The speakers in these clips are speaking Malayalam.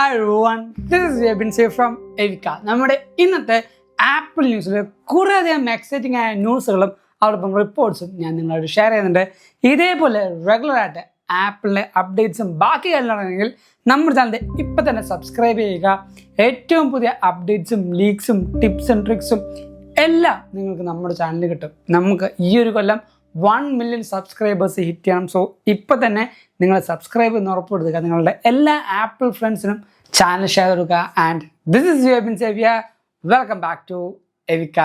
Hi everyone, this is Vibin from Evika. നമ്മുടെ ഇന്നത്തെ ആപ്പിൾ ന്യൂസിൽ കുറേയധികം എക്സൈറ്റിംഗ് ആയ ന്യൂസുകളും അതോടൊപ്പം റിപ്പോർട്ട്സും ഞാൻ നിങ്ങളോട് ഷെയർ ചെയ്യുന്നുണ്ട്. ഇതേപോലെ റെഗുലറായിട്ട് ആപ്പിളിലെ അപ്ഡേറ്റ്സും ബാക്കി കാര്യങ്ങളാണെങ്കിൽ നമ്മുടെ ചാനൽ ഇപ്പം തന്നെ സബ്സ്ക്രൈബ് ചെയ്യുക. ഏറ്റവും പുതിയ അപ്ഡേറ്റ്സും ലീക്സും ടിപ്സും ട്രിക്സും എല്ലാം നിങ്ങൾക്ക് നമ്മുടെ ചാനലിൽ കിട്ടും. നമുക്ക് ഈ ഒരു കൊല്ലം 1 million സബ്സ്ക്രൈബേഴ്സ് ഹിറ്റ് ചെയ്യണം. സോ ഇപ്പം തന്നെ നിങ്ങൾ സബ്സ്ക്രൈബ് എന്ന് ഉറപ്പെടുത്തുക. നിങ്ങളുടെ എല്ലാ ആപ്പിൾ ഫ്രണ്ട്സിനും ചാനൽ ഷെയർ കൊടുക്കുക. ആൻഡ് ദിസ് ഇസ് വിപിൻ സേവ്യ. വെൽക്കം ബാക്ക് ടു എവിക്ക.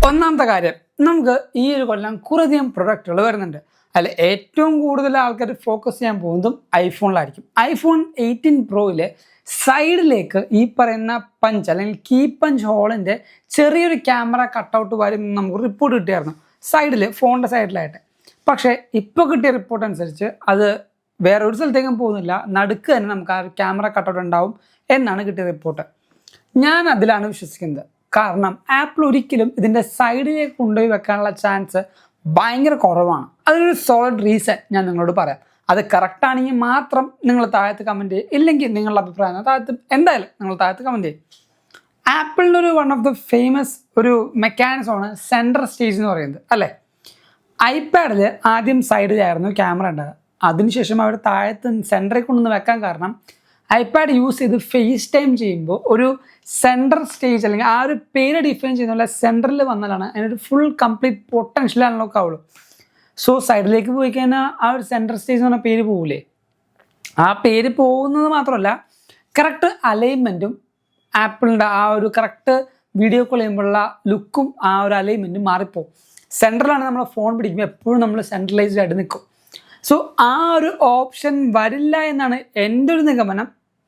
ഒന്നാമത്തെ കാര്യം, നമുക്ക് ഈ ഒരു കൊല്ലം കുറേയധികം പ്രൊഡക്റ്റുകൾ വരുന്നുണ്ട്. അതിൽ ഏറ്റവും കൂടുതൽ ആൾക്കാർ ഫോക്കസ് ചെയ്യാൻ പോകുന്നതും ഐഫോണിലായിരിക്കും. ഐഫോൺ 18 പ്രോയിലെ സൈഡിലേക്ക് ഈ പറയുന്ന പഞ്ച് അല്ലെങ്കിൽ കീ പഞ്ച് ഹോളിൻ്റെ ചെറിയൊരു ക്യാമറ കട്ടൗട്ട് വരും നമുക്ക് റിപ്പോർട്ട് കിട്ടിയായിരുന്നു സൈഡിൽ, ഫോണിൻ്റെ സൈഡിലായിട്ട്. പക്ഷേ ഇപ്പോൾ കിട്ടിയ റിപ്പോർട്ട് അനുസരിച്ച് അത് വേറെ ഒരു സ്ഥലത്തേക്കും പോകുന്നില്ല, നടുക്ക് തന്നെ നമുക്ക് ആ ക്യാമറ കട്ടൗട്ട് ഉണ്ടാവും എന്നാണ് കിട്ടിയ റിപ്പോർട്ട്. ഞാൻ അതിലാണ് വിശ്വസിക്കുന്നത്. കാരണം ആപ്പിൾ ഒരിക്കലും ഇതിൻ്റെ സൈഡിലേക്ക് കൊണ്ടുപോയി വെക്കാനുള്ള ചാൻസ് ഭയങ്കര കുറവാണ്. അതിനൊരു സോളിഡ് റീസൺ ഞാൻ നിങ്ങളോട് പറയാം. അത് കറക്റ്റാണെങ്കിൽ മാത്രം നിങ്ങൾ താഴത്ത് കമൻറ്റ് ചെയ്യും, ഇല്ലെങ്കിൽ നിങ്ങളുടെ അഭിപ്രായം താഴത്ത് എന്തായാലും നിങ്ങൾ താഴത്ത് കമൻറ്റ് ചെയ്യും. ആപ്പിളിൻ്റെ ഒരു വൺ ഓഫ് ദ ഫേമസ് ഒരു മെക്കാനിസമാണ് സെൻട്രൽ സ്റ്റേജ് എന്ന് പറയുന്നത്, അല്ലേ? ഐപാഡിൽ ആദ്യം സൈഡിലായിരുന്നു ക്യാമറ ഉണ്ടാകുക. അതിനുശേഷം അവർ താഴത്ത് സെൻറ്ററിൽ കൊണ്ടുവന്ന് വെക്കാൻ കാരണം ഐപാഡ് യൂസ് ചെയ്ത് ഫേസ് ടൈം ചെയ്യുമ്പോൾ ഒരു സെൻട്രൽ സ്റ്റേജ് അല്ലെങ്കിൽ ആ ഒരു പേര് ഡിഫൈൻ ചെയ്യുന്ന സെൻറ്ററിൽ വന്നാലാണ് അതിനൊരു ഫുൾ കംപ്ലീറ്റ് പൊട്ടൻഷ്യൽ അൺലോക്ക് ആവുള്ളൂ. സോ സൈഡിലേക്ക് പോയി കഴിഞ്ഞാൽ ആ ഒരു സെൻട്രൽ സ്റ്റേജ് എന്ന് പറഞ്ഞ പേര് പോകില്ലേ? ആ പേര് പോകുന്നത് മാത്രമല്ല, കറക്റ്റ് അലൈൻമെൻറ്റും ആപ്പിളിൻ്റെ ആ ഒരു കറക്റ്റ് വീഡിയോ കോൾ ചെയ്യുമ്പോഴുള്ള ലുക്കും ആ ഒരു അലൈൻമെൻറ്റും മാറിപ്പോകും. സെൻട്രലാണ് നമ്മൾ ഫോൺ പിടിക്കുമ്പോൾ എപ്പോഴും നമ്മൾ സെൻട്രലൈസ്ഡ് ആയിട്ട് നിൽക്കും. സോ ആ ഒരു ഓപ്ഷൻ വരില്ല എന്നാണ് എൻ്റെ ഒരു നിഗമനം.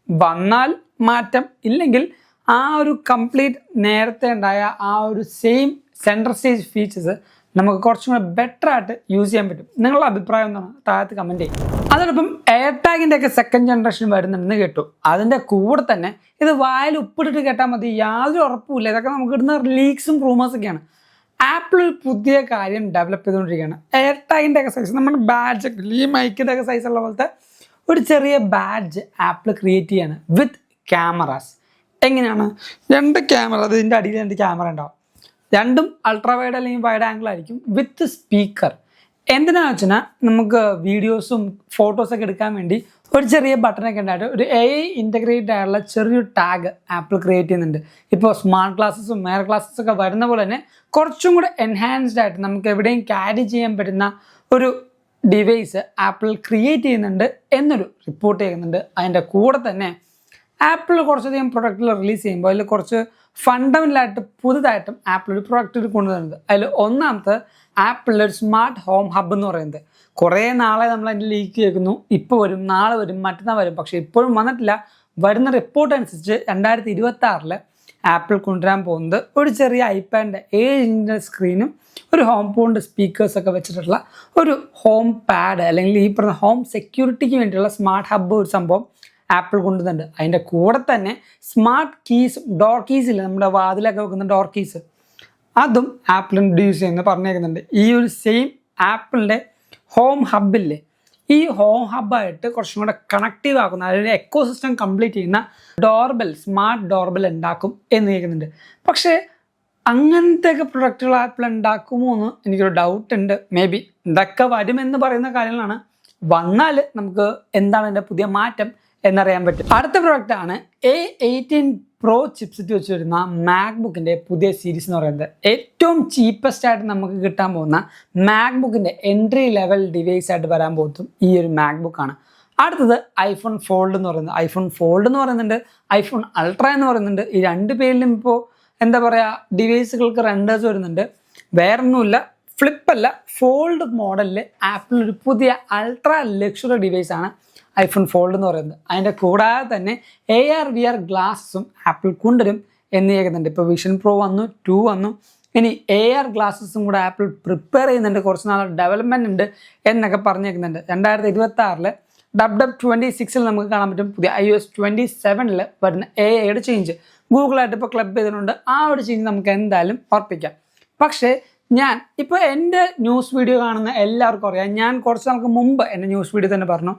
വന്നാൽ മാറ്റം, ഇല്ലെങ്കിൽ ആ ഒരു കംപ്ലീറ്റ് നേരത്തെ ഉണ്ടായ ആ ഒരു സെയിം സെൻട്രൽ സ്റ്റേജ് ഫീച്ചേഴ്സ് നമുക്ക് കുറച്ചും കൂടെ ബെറ്റർ ആയിട്ട് യൂസ് ചെയ്യാൻ പറ്റും. നിങ്ങളുടെ അഭിപ്രായം എന്താണ്? താഴത്ത് കമൻറ്റ് ചെയ്യും. അതോടൊപ്പം എയർ ടാഗിൻ്റെ ഒക്കെ സെക്കൻഡ് ജനറേഷൻ വരുന്നുണ്ടെന്ന് കേട്ടു. അതിൻ്റെ കൂടെ തന്നെ ഇത് വായിൽ ഉപ്പിട്ടിട്ട് കേട്ടാൽ മതി, യാതൊരു ഉറപ്പുമില്ല. ഇതൊക്കെ നമുക്ക് ഇടുന്ന ലീക്സും റൂമേഴ്സൊക്കെയാണ്. ആപ്പിൾ ഒരു പുതിയ കാര്യം ഡെവലപ്പ് ചെയ്തുകൊണ്ടിരിക്കുകയാണ്. എയർ ടാഗിൻ്റെ ഒക്കെ സൈസ്, നമ്മുടെ ബാഡ്ജ് ഒക്കെ ഈ മൈക്കിൻ്റെ ഒക്കെ സൈസ് ഉള്ള പോലത്തെ ഒരു ചെറിയ ബാഡ്ജ് ആപ്പിൾ ക്രിയേറ്റ് ചെയ്യാണ് വിത്ത് ക്യാമറാസ്. എങ്ങനെയാണ്? 2 ക്യാമറ, അതിൻ്റെ അടിയിൽ 2 ക്യാമറ ഉണ്ടാവും. രണ്ടും അൾട്രാ വൈഡ് അല്ലെങ്കിൽ വൈഡ് ആംഗിൾ ആയിരിക്കും വിത്ത് സ്പീക്കർ. എന്തിനാണെന്ന് വെച്ചാൽ നമുക്ക് വീഡിയോസും ഫോട്ടോസൊക്കെ എടുക്കാൻ വേണ്ടി ഒരു ചെറിയ ബട്ടണൊക്കെ ഉണ്ടായിട്ട് ഒരു AI ഇൻ്റഗ്രേറ്റഡ് ആയിട്ടുള്ള ചെറിയൊരു ടാഗ് ആപ്പിൾ ക്രിയേറ്റ് ചെയ്യുന്നുണ്ട്. ഇപ്പോൾ സ്മാർട്ട് ഗ്ലാസ്സസും എയർ ഗ്ലാസ്സസൊക്കെ വരുന്ന പോലെ തന്നെ കുറച്ചും കൂടെ എൻഹാൻസ്ഡ് ആയിട്ട് നമുക്ക് എവിടെയും ക്യാരി ചെയ്യാൻ പറ്റുന്ന ഒരു ഡിവൈസ് ആപ്പിൾ ക്രിയേറ്റ് ചെയ്യുന്നുണ്ട് എന്നൊരു റിപ്പോർട്ട് ചെയ്യുന്നുണ്ട്. അതിൻ്റെ കൂടെ തന്നെ ആപ്പിൾ കുറച്ചധികം പ്രൊഡക്റ്റുകൾ റിലീസ് ചെയ്യുമ്പോൾ അതിൽ കുറച്ച് ഫണ്ടമെൻ്റലായിട്ട് പുതുതായിട്ടും ആപ്പിൾ ഒരു പ്രൊഡക്റ്റ് കൊണ്ടുവരുന്നത്. അതിൽ ഒന്നാമത്തെ ആപ്പിളിൻ്റെ ഒരു സ്മാർട്ട് ഹോം ഹബ്ബ് എന്ന് പറയുന്നത്. കുറേ നാളെ നമ്മൾ അതിൻ്റെ ലീക്ക് കേൾക്കുന്നു, ഇപ്പോൾ വരും, നാളെ വരും, മറ്റന്നാൾ വരും, പക്ഷേ ഇപ്പോഴും വന്നിട്ടില്ല. വരുന്ന റിപ്പോർട്ട് അനുസരിച്ച് 2026 ആപ്പിൾ കൊണ്ടുവരാൻ പോകുന്നത് ഒരു ചെറിയ ഐപാഡിൻ്റെ 7 ഇഞ്ച് സ്ക്രീനും ഒരു ഹോം പോണ്ട് സ്പീക്കേഴ്സൊക്കെ വെച്ചിട്ടുള്ള ഒരു ഹോം പാഡ്, അല്ലെങ്കിൽ ഈ പറഞ്ഞ ഹോം സെക്യൂരിറ്റിക്ക് വേണ്ടിയുള്ള സ്മാർട്ട് ഹബ്ബ് ഒരു സംഭവം ആപ്പിൾ കൊണ്ടുവരുന്നുണ്ട്. അതിൻ്റെ കൂടെ തന്നെ സ്മാർട്ട് കീസ്, ഡോർ കീസ് ഇല്ല, നമ്മുടെ വാതിലൊക്കെ വെക്കുന്ന ഡോർ കീസ്, അതും ആപ്പിൾ ഇൻട്രൊഡ്യൂസ് ചെയ്യുന്നത് പറഞ്ഞേക്കുന്നുണ്ട്. ഈ ഒരു സെയിം ആപ്പിളിൻ്റെ ഹോം ഹബ്ബില്ലേ, ഈ ഹോം ഹബ്ബായിട്ട് കുറച്ചും കൂടെ കണക്റ്റീവ് ആക്കുന്ന, അതായത് എക്കോ സിസ്റ്റം കംപ്ലീറ്റ് ചെയ്യുന്ന ഡോർബെൽ, സ്മാർട്ട് ഡോർബെൽ ഉണ്ടാക്കും എന്ന് കേൾക്കുന്നുണ്ട്. പക്ഷേ അങ്ങനത്തെയൊക്കെ പ്രൊഡക്റ്റുകൾ ആപ്പിൾ ഉണ്ടാക്കുമോ എന്ന് എനിക്കൊരു ഡൗട്ട് ഉണ്ട്. മേ ബി ഇതൊക്കെ വരുമെന്ന് പറയുന്ന കാര്യങ്ങളാണ്. വന്നാൽ നമുക്ക് എന്താണ് എൻ്റെ പുതിയ മാറ്റം എന്നറിയാൻ പറ്റും. അടുത്ത പ്രൊഡക്റ്റാണ് A18 Pro ചിപ്സെറ്റ് വെച്ച് വരുന്ന മാക്ബുക്കിൻ്റെ പുതിയ സീരീസ് എന്ന് പറയുന്നത്. ഏറ്റവും ചീപ്പസ്റ്റ് ആയിട്ട് നമുക്ക് കിട്ടാൻ പോകുന്ന മാക്ബുക്കിൻ്റെ എൻട്രി ലെവൽ ഡിവൈസ് ആയിട്ട് വരാൻ പോകുന്നതും ഈ ഒരു മാക്ബുക്കാണ്. അടുത്തത് ഐഫോൺ ഫോൾഡ് എന്ന് പറയുന്നത്. ഐഫോൺ ഫോൾഡ് എന്ന് പറയുന്നുണ്ട്, ഐഫോൺ അൾട്ര എന്ന് പറയുന്നുണ്ട്. ഈ 2 പേരിലും ഇപ്പോൾ എന്താ പറയുക, ഡിവൈസുകൾക്ക് റെൻഡേഴ്സ് വരുന്നുണ്ട്. വേറൊന്നുമില്ല, ഫ്ലിപ്പല്ല, ഫോൾഡ് മോഡലിൽ ആപ്പിൾ ഒരു പുതിയ അൾട്ര ലക്ഷറി ഡിവൈസാണ് ഐഫോൺ ഫോൾഡ് എന്ന് പറയുന്നത്. അതിൻ്റെ കൂടാതെ തന്നെ AR VR ഗ്ലാസസും ആപ്പിൾ കൊണ്ടുവരും എന്ന് കേൾക്കുന്നുണ്ട്. ഇപ്പോൾ വിഷൻ പ്രോ വന്നു, 2 വന്നു, ഇനി AR ഗ്ലാസസും കൂടെ ആപ്പിൾ പ്രിപ്പയർ ചെയ്യുന്നുണ്ട്. കുറച്ച് നാൾ ഡെവലപ്മെൻറ്റ് ഉണ്ട് എന്നൊക്കെ പറഞ്ഞേക്കുന്നുണ്ട്. 2026 WW26 നമുക്ക് കാണാൻ പറ്റും. പുതിയ iOS 27 വരുന്ന AIയുടെ ചേഞ്ച് ഗൂഗിളായിട്ട് ഇപ്പോൾ ക്ലബ് ചെയ്തിട്ടുണ്ട്. ആ ഒരു ചേഞ്ച് നമുക്ക് എന്തായാലും ഉറപ്പിക്കാം. പക്ഷേ ഇപ്പോൾ എൻ്റെ ന്യൂസ് വീഡിയോ കാണുന്ന എല്ലാവർക്കും അറിയാം, ഞാൻ കുറച്ച് നാൾക്ക് മുമ്പ് എൻ്റെ ന്യൂസ് വീഡിയോ തന്നെ പറഞ്ഞു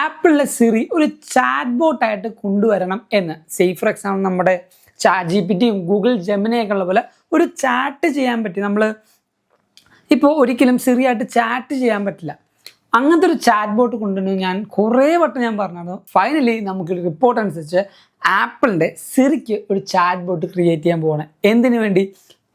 ആപ്പിളിലെ സിറി ഒരു ചാറ്റ് ബോട്ടായിട്ട് കൊണ്ടുവരണം എന്ന്. ഫോർ എക്സാമ്പിൾ നമ്മുടെ ചാറ്റ് ജിപിറ്റിയും ഗൂഗിൾ ജെമിനിയൊക്കെ ഉള്ള പോലെ ഒരു ചാറ്റ് ചെയ്യാൻ പറ്റി. നമ്മൾ ഇപ്പോൾ ഒരിക്കലും സിറിയായിട്ട് ചാറ്റ് ചെയ്യാൻ പറ്റില്ല. അങ്ങനത്തെ ഒരു ചാറ്റ് ബോട്ട് കൊണ്ടുവന്ന് ഞാൻ കുറേ വട്ടം ഞാൻ പറഞ്ഞത്. ഫൈനലി നമുക്കൊരു റിപ്പോർട്ട് അനുസരിച്ച് ആപ്പിളിൻ്റെ സിറിക്ക് ഒരു ചാറ്റ് ബോട്ട് ക്രിയേറ്റ് ചെയ്യാൻ പോവാണ്. എന്തിനു വേണ്ടി?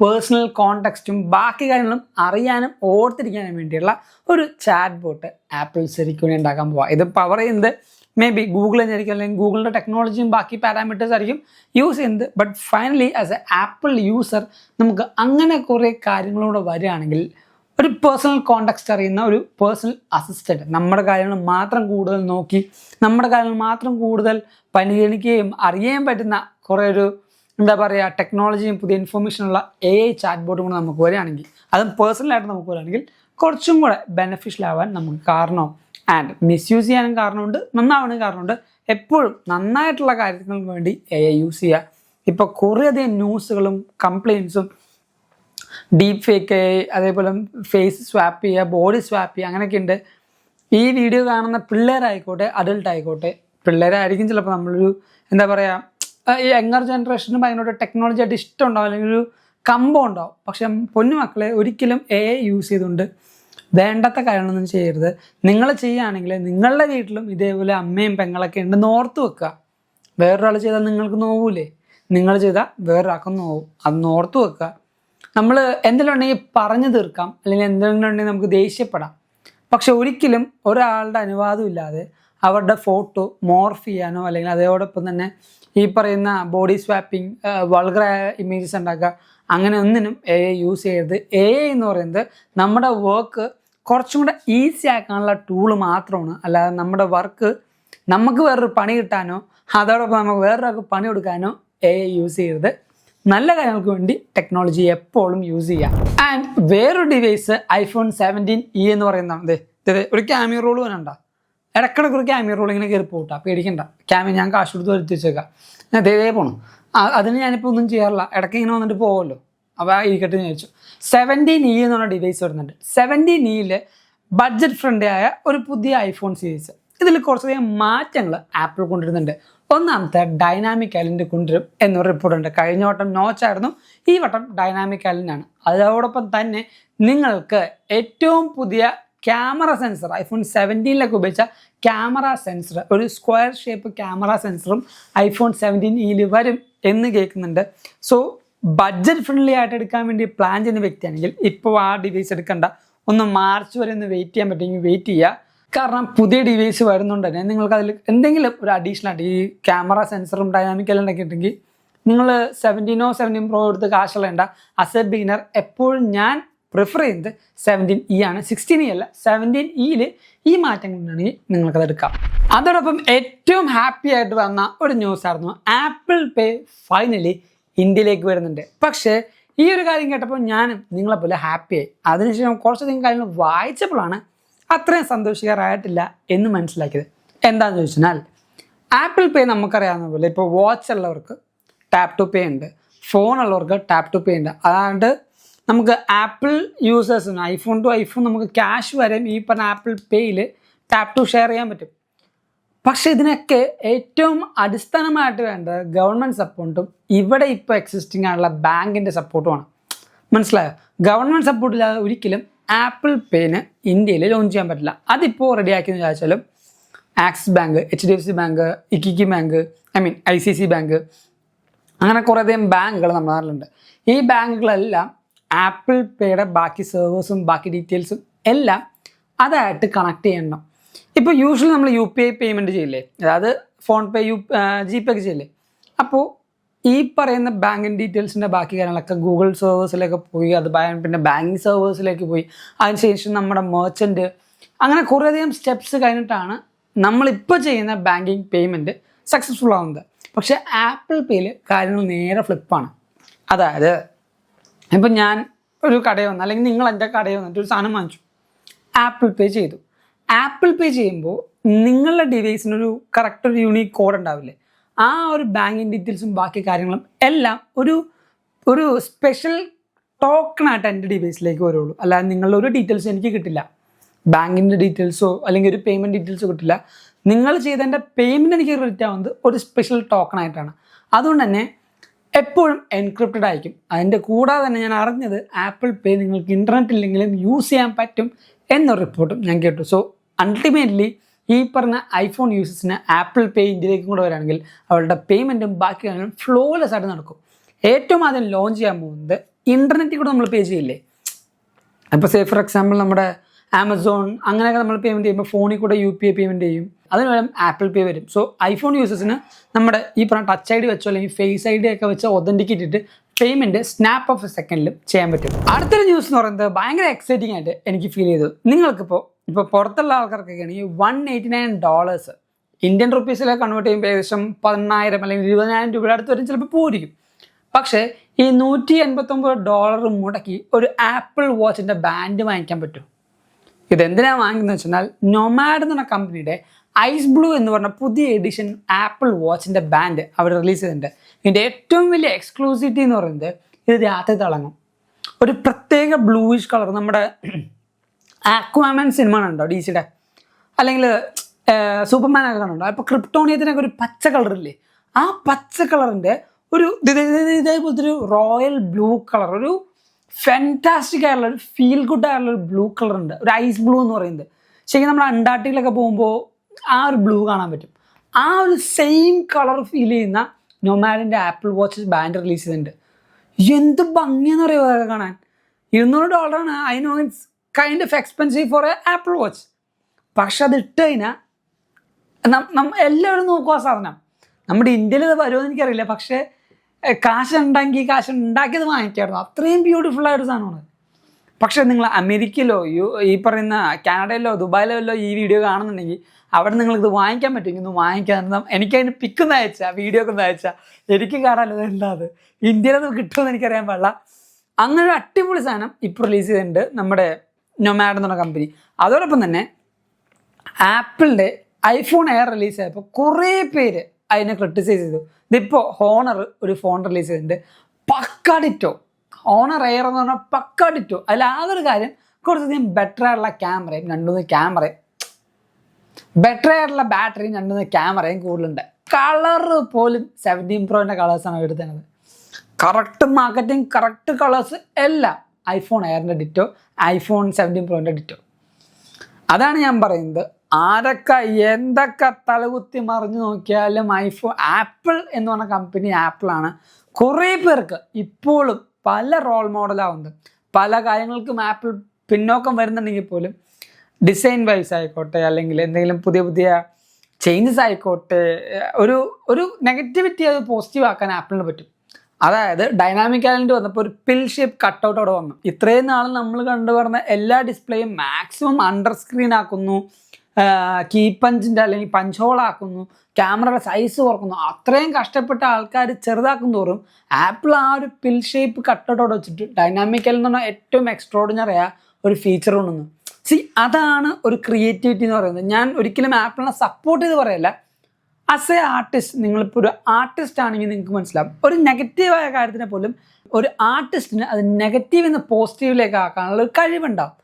പേഴ്സണൽ കോണ്ടെക്സ്റ്റും ബാക്കി കാര്യങ്ങളും അറിയാനും ഓർത്തിരിക്കാനും വേണ്ടിയുള്ള ഒരു ചാറ്റ് ബോട്ട് ആപ്പിൾ സിറിക്ക് വേണ്ടി ഉണ്ടാക്കാൻ പോവാം. ഇത് പവർ ചെയ്യുന്നത് മേ ബി ഗൂഗിൾ തന്നെയായിരിക്കും, അല്ലെങ്കിൽ ഗൂഗിളിൻ്റെ ടെക്നോളജിയും ബാക്കി പാരാമീറ്റേഴ്സ് ആയിരിക്കും യൂസ് ചെയ്യുന്നത്. But finally as A apple user നമുക്ക് അങ്ങനെ കുറേ കാര്യങ്ങളൂടെ വരികയാണെങ്കിൽ ഒരു പേഴ്സണൽ കോണ്ടെക്സ്റ്റ് അറിയുന്ന ഒരു പേഴ്സണൽ അസിസ്റ്റൻറ്റ് നമ്മുടെ കാര്യങ്ങൾ മാത്രം കൂടുതൽ നോക്കി നമ്മുടെ കാര്യങ്ങൾ മാത്രം കൂടുതൽ പരിഗണിക്കുകയും അറിയാൻ പറ്റുന്ന കുറേ ഒരു എന്താ പറയുക ടെക്നോളജിയും പുതിയ ഇൻഫോർമേഷനുള്ള AI ചാറ്റ് ബോട്ടും കൂടെ നമുക്ക് വരികയാണെങ്കിൽ, അതും പേഴ്സണലായിട്ട് നമുക്ക് വരികയാണെങ്കിൽ കുറച്ചും കൂടെ ബെനിഫിഷ്യൽ ആവാൻ നമുക്ക് കാരണവും ആൻഡ് മിസ്യൂസ് ചെയ്യാനും കാരണമുണ്ട്, നന്നാവാനും കാരണമുണ്ട്. എപ്പോഴും നന്നായിട്ടുള്ള കാര്യങ്ങൾക്ക് വേണ്ടി AI യൂസ് ചെയ്യുക. ഇപ്പോൾ കുറേയധികം ന്യൂസുകളും കംപ്ലയിൻസും ഡീപ്പ് ഫേക്ക് അതേപോലെ ഫേസ് സ്വാപ്പ് ചെയ്യുക, ബോഡി സ്വാപ്പ് ചെയ്യുക, അങ്ങനെയൊക്കെ ഉണ്ട്. ഈ വീഡിയോ കാണുന്ന പിള്ളേരായിക്കോട്ടെ അഡൾട്ട് ആയിക്കോട്ടെ, പിള്ളേരായിരിക്കും ചിലപ്പോൾ നമ്മളൊരു എന്താ പറയുക ഈ യങ്ങർ ജനറേഷന് ഭയങ്കര ടെക്നോളജി ആയിട്ട് ഇഷ്ടം ഉണ്ടാവും, അല്ലെങ്കിൽ ഒരു കമ്പം ഉണ്ടാവും. പക്ഷെ പൊന്നു മക്കളെ ഒരിക്കലും AI യൂസ് ചെയ്തുകൊണ്ട് വേണ്ടാത്ത കാര്യങ്ങളൊന്നും ചെയ്യരുത്. നിങ്ങൾ ചെയ്യുകയാണെങ്കിൽ നിങ്ങളുടെ വീട്ടിലും ഇതേപോലെ അമ്മയും പെങ്ങളൊക്കെ ഉണ്ടെന്ന് ഓർത്ത് വെക്കുക. വേറൊരാൾ ചെയ്താൽ നിങ്ങൾക്ക് നോവൂലേ? നിങ്ങൾ ചെയ്താൽ വേറൊരാൾക്കും നോവും. അത് ഓർത്ത് വെക്കുക. നമ്മൾ എന്തെങ്കിലും ഉണ്ടെങ്കിൽ പറഞ്ഞു തീർക്കാം, അല്ലെങ്കിൽ എന്തെങ്കിലും ഉണ്ടെങ്കിൽ നമുക്ക് ദേഷ്യപ്പെടാം. പക്ഷെ ഒരിക്കലും ഒരാളുടെ അനുവാദം ഇല്ലാതെ അവരുടെ ഫോട്ടോ മോർഫ് ചെയ്യാനോ അല്ലെങ്കിൽ അതോടൊപ്പം തന്നെ ഈ പറയുന്ന ബോഡി സ്വാപ്പിംഗ്, വൾഗറായ ഇമേജസ് ഉണ്ടാക്കുക, അങ്ങനെ ഒന്നിനും AI യൂസ് ചെയ്യരുത്. AI എന്ന് പറയുന്നത് നമ്മുടെ വർക്ക് കുറച്ചും കൂടെ ഈസി ആക്കാനുള്ള ടൂള് മാത്രമാണ്. അല്ലാതെ നമ്മുടെ വർക്ക് നമുക്ക് വേറൊരു പണി കിട്ടാനോ അതോടൊപ്പം നമുക്ക് വേറൊരാൾക്ക് പണി കൊടുക്കാനോ AI യൂസ് ചെയ്യരുത്. നല്ല കാര്യങ്ങൾക്ക് വേണ്ടി ടെക്നോളജി എപ്പോഴും യൂസ് ചെയ്യാം. ആൻഡ് വേറൊരു ഡിവൈസ് iPhone 17e എന്ന് പറയുന്നതാണ്. ഒരു ക്യാമിയ റോൾ വേണ്ട, ഇടയ്ക്കിടയ്ക്ക് ഒരു ക്യാമിയ റോൾ ഇങ്ങനെ കയറി പോട്ടാ, പേടിക്കണ്ട. ക്യാമിയ ഞാൻ കാശ് കൊടുത്ത് വരുത്തി വെച്ചേക്കാം, ഞാൻ ഇതേ പോകണം. അതിന് ഞാനിപ്പോൾ ഒന്നും ചെയ്യാറില്ല, ഇടയ്ക്ക് ഇങ്ങനെ വന്നിട്ട് പോകുമല്ലോ, അപ്പോൾ ഇരിക്കട്ടെ എന്ന് ചോദിച്ചു. 17e എന്ന് പറഞ്ഞ ഡിവൈസ് വരുന്നുണ്ട്. 17e ബഡ്ജറ്റ് ഫ്രണ്ട്ലി ആയ ഒരു പുതിയ iPhone സീരീസ്. ഇതിൽ കുറച്ചധികം മാറ്റങ്ങൾ ആപ്പിൾ കൊണ്ടുവരുന്നുണ്ട്. ഒന്നാമത്തെ ഡൈനാമിക് ഐലൻഡ് കൊണ്ടുവരും എന്നൊരു റിപ്പോർട്ടുണ്ട്. കഴിഞ്ഞ വട്ടം നോച്ചായിരുന്നു, ഈ വട്ടം ഡൈനാമിക് ഐലൻഡാണ്. അതോടൊപ്പം തന്നെ നിങ്ങൾക്ക് ഏറ്റവും പുതിയ ക്യാമറ സെൻസർ iPhone 17 ഉപയോഗിച്ച ക്യാമറ സെൻസർ, ഒരു സ്ക്വയർ ഷേപ്പ് ക്യാമറ സെൻസറും iPhone 17e വരും എന്ന് കേൾക്കുന്നുണ്ട്. സോ ബഡ്ജറ്റ് ഫ്രണ്ട്ലി ആയിട്ട് എടുക്കാൻ വേണ്ടി പ്ലാൻ ചെയ്യുന്ന വ്യക്തിയാണെങ്കിൽ ഇപ്പോൾ ആ ഡിവൈസ് എടുക്കണ്ട, ഒന്ന് മാർച്ച് വരെ ഒന്ന് വെയിറ്റ് ചെയ്യാൻ പറ്റുമെങ്കിൽ വെയിറ്റ് ചെയ്യുക. കാരണം പുതിയ ഡിവൈസ് വരുന്നുണ്ട് തന്നെ നിങ്ങൾക്ക് അതിൽ എന്തെങ്കിലും ഒരു അഡീഷണൽ ആയിട്ട് ഈ ക്യാമറ സെൻസറും ഡൈനാമിക് എല്ലാം ഉണ്ടെങ്കിൽ നിങ്ങൾ 17 17 Pro എടുത്ത് കാശുള്ളേണ്ട. ആസ് എ ബിഗിനർ എപ്പോഴും ഞാൻ പ്രിഫർ ചെയ്യുന്നത് 17e ആണ്. 16e അല്ല, 17e ഈ മാറ്റം കൊണ്ടാണെങ്കിൽ നിങ്ങൾക്കത് എടുക്കാം. അതോടൊപ്പം ഏറ്റവും ഹാപ്പി ആയിട്ട് വന്ന ഒരു ന്യൂസ് ആയിരുന്നു, ആപ്പിൾ പേ ഫൈനലി ഇന്ത്യയിലേക്ക് വരുന്നുണ്ട്. പക്ഷേ ഈ ഒരു കാര്യം കേട്ടപ്പോൾ ഞാനും നിങ്ങളെപ്പോലെ ഹാപ്പിയായി. അതിനുശേഷം കുറച്ചധികം കാര്യങ്ങൾ വായിച്ചപ്പോഴാണ് അത്രയും സന്തോഷകരമായിട്ടില്ല എന്ന് മനസ്സിലാക്കിയത്. എന്താണെന്ന് ചോദിച്ചാൽ ആപ്പിൾ പേ നമുക്കറിയാവുന്ന പോലെ ഇപ്പോൾ വാച്ച് ഉള്ളവർക്ക് ടാപ്പ് ടു പേ ഉണ്ട്, ഫോൺ ഉള്ളവർക്ക് ടാപ്പ് ടു പേ ഉണ്ട്. അതാണ്ട് നമുക്ക് ആപ്പിൾ യൂസേഴ്സിന് ഐഫോൺ ടു ഐഫോൺ നമുക്ക് ക്യാഷ് വരെയും ഈ പറഞ്ഞ ആപ്പിൾ പേയിൽ ടാപ്പ് ടു ഷെയർ ചെയ്യാൻ പറ്റും. പക്ഷേ ഇതിനൊക്കെ ഏറ്റവും അടിസ്ഥാനമായിട്ട് വേണ്ടത് ഗവൺമെൻറ് സപ്പോർട്ടും ഇവിടെ ഇപ്പോൾ എക്സിസ്റ്റിംഗ് ആയിട്ടുള്ള ബാങ്കിൻ്റെ സപ്പോർട്ടുമാണ്. മനസ്സിലായോ? ഗവൺമെൻറ് സപ്പോർട്ടില്ലാതെ ഒരിക്കലും ആപ്പിൾ പേന് ഇന്ത്യയിൽ ലോഞ്ച് ചെയ്യാൻ പറ്റില്ല. അതിപ്പോൾ റെഡിയാക്കിയെന്ന് വിചാരിച്ചാലും ആക്സിസ് ബാങ്ക്, HDFC ബാങ്ക്, ഇക്കിക്കി ബാങ്ക്, ICICI ബാങ്ക്, അങ്ങനെ കുറേയധികം ബാങ്കുകൾ നമ്മുടെ നാട്ടിലുണ്ട്. ഈ ബാങ്കുകളെല്ലാം ആപ്പിൾ പേയുടെ ബാക്കി സെർവേഴ്സും ബാക്കി ഡീറ്റെയിൽസും എല്ലാം അതായിട്ട് കണക്ട് ചെയ്യണം. ഇപ്പോൾ യൂഷ്വലി നമ്മൾ UPI പേയ്മെൻറ്റ് ചെയ്യില്ലേ, അതായത് ഫോൺ പേ, GPay ഒക്കെ ചെയ്യില്ലേ. അപ്പോൾ ഈ പറയുന്ന ബാങ്കിങ് ഡീറ്റെയിൽസിൻ്റെ ബാക്കി കാര്യങ്ങളൊക്കെ ഗൂഗിൾ സെർവേഴ്സിലേക്ക് പോയി, അത് പിന്നെ ബാങ്കിങ് സെർവേഴ്സിലേക്ക് പോയി, അതിനുശേഷം നമ്മുടെ മെർച്ചൻറ്റ്, അങ്ങനെ കുറേയധികം സ്റ്റെപ്സ് കഴിഞ്ഞിട്ടാണ് നമ്മളിപ്പോൾ ചെയ്യുന്ന ബാങ്കിങ് പേയ്മെൻറ്റ് സക്സസ്ഫുൾ ആവുന്നത്. പക്ഷേ ആപ്പിൾ പേയിൽ കാര്യങ്ങൾ നേരെ ഫ്ലിപ്പാണ്. അതായത് ഇപ്പം ഞാൻ ഒരു കടയിൽ വന്നു, അല്ലെങ്കിൽ നിങ്ങൾ എൻ്റെ കടയിൽ വന്നിട്ട് ഒരു സാധനം വാങ്ങിച്ചു, ആപ്പിൾ പേ ചെയ്തു. ആപ്പിൾ പേ ചെയ്യുമ്പോൾ നിങ്ങളുടെ ഡിവൈസിനൊരു കറക്റ്റ് ഒരു യൂണീക്ക് കോഡ് ഉണ്ടാവില്ലേ, ആ ഒരു ബാങ്കിങ് ഡീറ്റെയിൽസും ബാക്കി കാര്യങ്ങളും എല്ലാം ഒരു സ്പെഷ്യൽ ടോക്കണായിട്ട് എൻ്റെ ഡിവൈസിലേക്ക് വരുള്ളൂ. അല്ലാതെ നിങ്ങളുടെ ഒരു ഡീറ്റെയിൽസ് എനിക്ക് കിട്ടില്ല. ബാങ്കിൻ്റെ ഡീറ്റെയിൽസോ അല്ലെങ്കിൽ ഒരു പേയ്മെൻറ്റ് ഡീറ്റെയിൽസോ കിട്ടില്ല. നിങ്ങൾ ചെയ്തതിൻ്റെ പേയ്മെൻറ്റ് എനിക്ക് ക്രെഡിറ്റ് ആവുന്നത് ഒരു സ്പെഷ്യൽ ടോക്കണായിട്ടാണ്. അതുകൊണ്ട് തന്നെ എപ്പോഴും എൻക്രിപ്റ്റഡ് ആയിരിക്കും. അതിൻ്റെ കൂടാതെ തന്നെ ഞാൻ അറിഞ്ഞത് ആപ്പിൾ പേ നിങ്ങൾക്ക് ഇൻ്റർനെറ്റ് ഇല്ലെങ്കിലും യൂസ് ചെയ്യാൻ പറ്റും എന്നൊരു റിപ്പോർട്ടും ഞാൻ കേട്ടു. സോ അൾട്ടിമേറ്റ്ലി ഈ പറഞ്ഞ ഐഫോൺ യൂസേഴ്സിന് ആപ്പിൾ പേ ഇന്ത്യയിലേക്കും കൂടെ വരികയാണെങ്കിൽ അവരുടെ പേയ്മെൻറ്റും ബാക്കി കാര്യങ്ങളും ഫ്ലോലെസ് ആയിട്ട് നടക്കും. ഏറ്റവും ആദ്യം ലോഞ്ച് ചെയ്യാൻ പോകുന്നത് ഇൻ്റർനെറ്റിൽ കൂടെ നമ്മൾ പേ ചെയ്യില്ലേ. ഇപ്പോൾ സേ ഫോർ എക്സാമ്പിൾ നമ്മുടെ ആമസോൺ അങ്ങനെയൊക്കെ നമ്മൾ പേയ്മെൻറ്റ് ചെയ്യുമ്പോൾ ഫോണിൽ കൂടെ UPI പേയ്മെൻറ്റ് ചെയ്യും. അതിന് പകരം ആപ്പിൾ പേ വരും. സോ ഐഫോൺ യൂസേഴ്സിന് നമ്മുടെ ഈ പറഞ്ഞ ടച്ച് ID വെച്ചോ അല്ലെങ്കിൽ ഫേസ് ID ഒക്കെ വെച്ച് ഒതൻറ്റിക്കേറ്റ് ചെയ്തിട്ട് പേയ്മെൻറ്റ് സ്നാപ്പ് ഓഫ് എ സെക്കൻഡിലും ചെയ്യാൻ പറ്റും. അടുത്തൊരു ന്യൂസ് എന്ന് പറയുന്നത് ഭയങ്കര എക്സൈറ്റിംഗ് ആയിട്ട് എനിക്ക് ഫീൽ ചെയ്തു. നിങ്ങൾക്കിപ്പോൾ പുറത്തുള്ള ആൾക്കാർക്കൊക്കെ ആണെങ്കിൽ $189 ഇന്ത്യൻ റുപ്പീസിലേക്ക് കൺവേർട്ട് ചെയ്യുമ്പോൾ ഏകദേശം 10,000 അല്ലെങ്കിൽ 20,000 രൂപയുടെ അടുത്ത് വരും, ചിലപ്പോൾ പോയിരിക്കും. പക്ഷേ ഈ $189 മുടക്കി ഒരു ആപ്പിൾ വാച്ചിൻ്റെ ബാൻഡ് വാങ്ങിക്കാൻ പറ്റും. ഇതെന്തിനാണ് വാങ്ങിക്കുന്നത് വെച്ചാൽ നൊമാഡ് എന്ന് പറഞ്ഞ കമ്പനിയുടെ ഐസ് ബ്ലൂ എന്ന് പറഞ്ഞ പുതിയ എഡിഷൻ ആപ്പിൾ വാച്ചിൻ്റെ ബാൻഡ് അവർ റിലീസ് ചെയ്തിട്ടുണ്ട്. ഇതിൻ്റെ ഏറ്റവും വലിയ എക്സ്ക്ലൂസിവിറ്റി എന്ന് പറയുന്നത് ഇത് രാത്രി തിളങ്ങും. ഒരു പ്രത്യേക ബ്ലൂയിഷ് കളർ. നമ്മുടെ ആക്വാമാൻ സിനിമ കണ്ടോ DC-യുടെ, അല്ലെങ്കിൽ സൂപ്പർമാനൊക്കെ കണ്ടോ? അപ്പോൾ ക്രിപ്റ്റോണിയത്തിനൊക്കെ ഒരു പച്ച കളറില്ലേ, ആ പച്ച കളറിൻ്റെ ഒരു ഇതേപോലത്തെ ഒരു റോയൽ ബ്ലൂ കളർ, ഒരു ഫാന്റാസ്റ്റിക് ആയിട്ടുള്ള ഒരു ഫീൽ ഗുഡ് ആയിട്ടുള്ള ഒരു ബ്ലൂ കളർ ഉണ്ട്, ഒരു ഐസ് ബ്ലൂ എന്ന് പറയുന്നത്. ശരിക്കും നമ്മൾ അന്റാർട്ടിക്കിലൊക്കെ പോകുമ്പോൾ ആ ഒരു ബ്ലൂ കാണാൻ പറ്റും. ആ ഒരു സെയിം കളർ ഫീൽ ചെയ്യുന്ന നൊമാഡിൻ്റെ ആപ്പിൾ വാച്ച് ബാൻഡ് റിലീസ് ചെയ്തിട്ടുണ്ട്. എന്ത് ഭംഗിയെന്ന് പറയുമോ അതൊക്കെ കാണാൻ. $200. I know it's kind of expensive for a Apple Watch. പക്ഷെ അത് ഇട്ട് കഴിഞ്ഞാൽ എല്ലാവരും നോക്കും ആ സാധനം. നമ്മുടെ ഇന്ത്യയിൽ ഇത് വരുമോ എന്ന് എനിക്കറിയില്ല, പക്ഷേ കാശ് ഉണ്ടാക്കിയത് വാങ്ങിക്കായിരുന്നു. അത്രയും ബ്യൂട്ടിഫുൾ ആയൊരു സാധനമാണ്. പക്ഷേ നിങ്ങൾ അമേരിക്കയിലോ ഈ പറയുന്ന കാനഡയിലോ ദുബായിലോ ഈ വീഡിയോ കാണുന്നുണ്ടെങ്കിൽ അവിടെ നിങ്ങൾക്കിത് വാങ്ങിക്കാൻ പറ്റുമെങ്കിൽ ഒന്ന് വാങ്ങിക്കാൻ. എനിക്കതിന് പിക്കൊന്ന് അയച്ചാൽ, വീഡിയോ ഒക്കെ ഒന്ന് അയച്ചാൽ എനിക്ക് കാണാമല്ലോ. എന്താത് ഇന്ത്യയിലത് കിട്ടുമെന്ന് എനിക്കറിയാൻ പാടില്ല. അങ്ങനെ ഒരു അടിപൊളി സാധനം ഇപ്പോൾ റിലീസ് ചെയ്തിട്ടുണ്ട് നമ്മുടെ നൊമാഡ് എന്ന് പറഞ്ഞ കമ്പനി. അതോടൊപ്പം തന്നെ ആപ്പിളിൻ്റെ ഐഫോൺ എയർ റിലീസ് ചെയ്തപ്പോൾ കുറേ പേര് അതിനെ ക്രിട്ടിസൈസ് ചെയ്തു. ഇതിപ്പോൾ ഹോണർ ഒരു ഫോൺ റിലീസ് ചെയ്തിട്ടുണ്ട്, പക്കാ ഡിറ്റോ. ഹോണർ എയർ എന്ന് പറഞ്ഞാൽ പക്കാ ഡിറ്റോ. അതിൽ ആകൊരു കാര്യം കുറച്ചധികം ബെറ്റർ ആയിട്ടുള്ള ക്യാമറയും 2-3 ക്യാമറയും, ബെറ്റർ ആയിട്ടുള്ള ബാറ്ററിയും 2-3 ക്യാമറയും കൂടുതലുണ്ട്. കളർ പോലും 17 Proൻ്റെ കളേഴ്സാണ് എടുത്തത്. കറക്റ്റ് മാർക്കറ്റിംഗ്, കറക്റ്റ് കളേഴ്സ് എല്ലാം ഐഫോൺ എയറിൻ്റെ ഡിറ്റോ, ഐഫോൺ 17 Proൻ്റെ ഡിറ്റോ. അതാണ് ഞാൻ പറയുന്നത്. ആരൊക്കെ എന്തൊക്കെ തലകുത്തി മറിഞ്ഞു നോക്കിയാലും ആപ്പിൾ എന്ന് പറഞ്ഞ കമ്പനി ആപ്പിളാണ്. കുറേ പേർക്ക് ഇപ്പോഴും പല റോൾ മോഡലാവുന്നത്. പല കാര്യങ്ങൾക്കും ആപ്പിൾ പിന്നോക്കം വരുന്നുണ്ടെങ്കിൽ പോലും ഡിസൈൻ വൈസ് ആയിക്കോട്ടെ, അല്ലെങ്കിൽ എന്തെങ്കിലും പുതിയ പുതിയ ചേഞ്ചസ് ആയിക്കോട്ടെ, ഒരു നെഗറ്റിവിറ്റി അത് പോസിറ്റീവ് ആക്കാൻ ആപ്പിളിന് പറ്റും. അതായത് ഡൈനാമിക് ഐലൻഡ് വന്നപ്പോൾ ഒരു പിൽ ഷേപ്പ് കട്ടൗട്ട് അവിടെ വന്നു. ഇത്രയും നാൾ നമ്മൾ കണ്ടുവരുന്ന എല്ലാ ഡിസ്പ്ലേയും മാക്സിമം അണ്ടർ സ്ക്രീൻ ആക്കുന്നു, കീ പഞ്ചിൻ്റെ അല്ലെങ്കിൽ പഞ്ച് ഹോൾ ആക്കുന്നു, ക്യാമറയുടെ സൈസ് കുറക്കുന്നു. അത്രയും കഷ്ടപ്പെട്ട ആൾക്കാർ ചെറുതാക്കും തോറും ആപ്പിൾ ആ ഒരു പിൽ ഷേപ്പ് കട്ടൗട്ടോടെ വെച്ചിട്ട് ഡൈനാമിക് ഐലൻഡ് എന്ന് പറഞ്ഞാൽ ഏറ്റവും എക്സ്ട്രോർഡിനറി ഒരു ഫീച്ചർ കൊണ്ടുവന്നു. അതാണ് ഒരു ക്രിയേറ്റിവിറ്റി എന്ന് പറയുന്നത്. ഞാൻ ഒരിക്കലും ആപ്പിളിനെ സപ്പോർട്ട് ചെയ്ത് പറയല്ല. ആസ് എ ആർട്ടിസ്റ്റ്, നിങ്ങളിപ്പോൾ ഒരു ആർട്ടിസ്റ്റ് ആണെങ്കിൽ നിങ്ങൾക്ക് മനസ്സിലാവും, ഒരു നെഗറ്റീവായ കാര്യത്തിനെ പോലും ഒരു ആർട്ടിസ്റ്റിന് അത് നെഗറ്റീവ് എന്ന് പോസിറ്റീവിലേക്ക് ആക്കാനുള്ള ഒരു കഴിവുണ്ടാവും.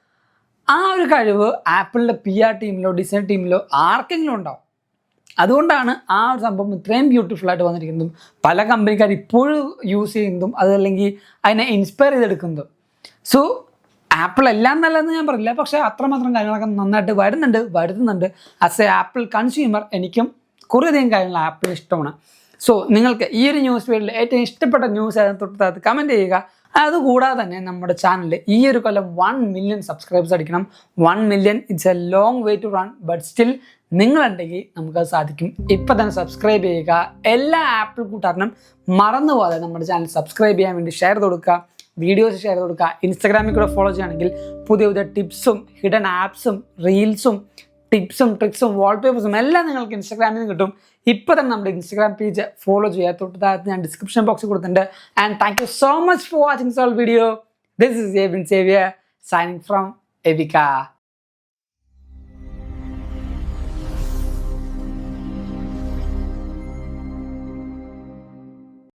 ആ ഒരു കഴിവ് ആപ്പിളിൻ്റെ PR ടീമിലോ ഡിസൈൻ ടീമിലോ ആർക്കെങ്കിലും ഉണ്ടാവും. അതുകൊണ്ടാണ് ആ ഒരു സംഭവം ഇത്രയും ബ്യൂട്ടിഫുള്ളായിട്ട് വന്നിരിക്കുന്നതും പല കമ്പനിക്കാർ ഇപ്പോഴും യൂസ് ചെയ്യുന്നതും അതല്ലെങ്കിൽ അതിനെ ഇൻസ്പയർ ചെയ്തെടുക്കുന്നതും. സോ ആപ്പിൾ എല്ലാം നല്ലതെന്ന് ഞാൻ പറയില്ല, പക്ഷേ അത്രമാത്രം കാര്യങ്ങളൊക്കെ നന്നായിട്ട് വരുത്തുന്നുണ്ട്. ആസ് എ ആപ്പിൾ കൺസ്യൂമർ എനിക്കും കുറേയധികം കാര്യങ്ങൾ ആപ്പിൾ ഇഷ്ടമാണ്. സോ നിങ്ങൾക്ക് ഈ ഒരു ന്യൂസ് ഫീൽഡിൽ ഏറ്റവും ഇഷ്ടപ്പെട്ട ന്യൂസ് അതിന് തൊട്ടത് കമൻറ്റ് ചെയ്യുക. അതുകൂടാതെ തന്നെ നമ്മുടെ ചാനലിൽ ഈ ഒരു കൊല്ലം 1 million സബ്സ്ക്രൈബേഴ്സ് അടിക്കണം. 1 million it's a long way to run, but still നിങ്ങളുണ്ടെങ്കിൽ നമുക്കത് സാധിക്കും. ഇപ്പം തന്നെ സബ്സ്ക്രൈബ് ചെയ്യുക. എല്ലാ ആപ്പിൾ കൂട്ടുകാരനും മറന്നു പോകാതെ നമ്മുടെ ചാനൽ സബ്സ്ക്രൈബ് ചെയ്യാൻ വേണ്ടി ഷെയർ കൊടുക്കുക, വീഡിയോസ് ഷെയർ കൊടുക്കുക. ഇൻസ്റ്റാഗ്രാമിൽ കൂടെ ഫോളോ ചെയ്യുകയാണെങ്കിൽ പുതിയ പുതിയ ടിപ്സും ഹിഡൻ ആപ്സും റീൽസും ടിപ്സും ട്രിക്സും വാൾപേപ്പേഴ്സും എല്ലാം നിങ്ങൾക്ക് ഇൻസ്റ്റാഗ്രാമിൽ നിന്ന് കിട്ടും. ഇപ്പോൾ തന്നെ നമ്മുടെ ഇൻസ്റ്റാഗ്രാം പേജ് ഫോളോ ചെയ്യുക. തൊട്ടതാകത്ത് ഞാൻ ഡിസ്ക്രിപ്ഷൻ ബോക്സിൽ കൊടുത്തിട്ടുണ്ട്. And thank you so much for watching this video. This is Evin Xavier signing from എവിക.